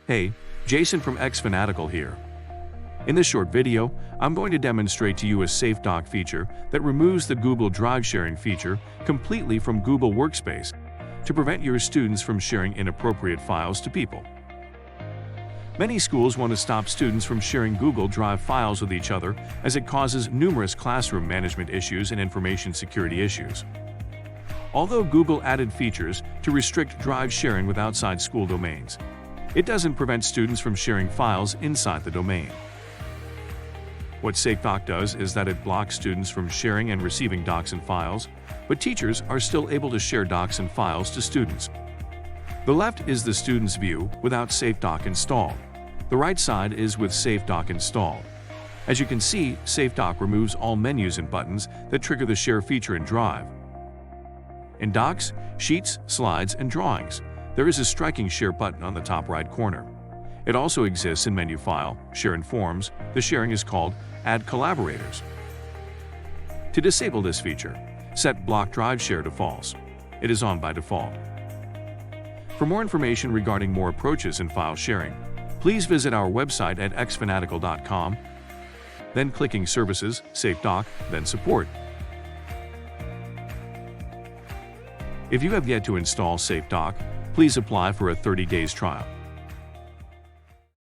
Hey, Jason from xFanatical here. In this short video, I'm going to demonstrate to you a SafeDock feature that removes the Google Drive sharing feature completely from Google Workspace to prevent your students from sharing inappropriate files to people. Many schools want to stop students from sharing Google Drive files with each other as it causes numerous classroom management issues and information security issues. Although Google added features to restrict Drive sharing with outside school domains, it doesn't prevent students from sharing files inside the domain. What SafeDock does is that it blocks students from sharing and receiving docs and files, but teachers are still able to share docs and files to students. The left is the student's view without SafeDock installed. The right side is with SafeDock installed. As you can see, SafeDock removes all menus and buttons that trigger the share feature in Drive. In Docs, Sheets, Slides, and Drawings, there is a striking share button on the top right corner. It also exists in Menu File, Share in Forms. The sharing is called Add Collaborators. To disable this feature, set Block Drive Share to false. It is on by default. For more information regarding more approaches in file sharing, please visit our website at xfanatical.com, then clicking Services, SafeDock, then Support. If you have yet to install SafeDock, please apply for a 30 days trial.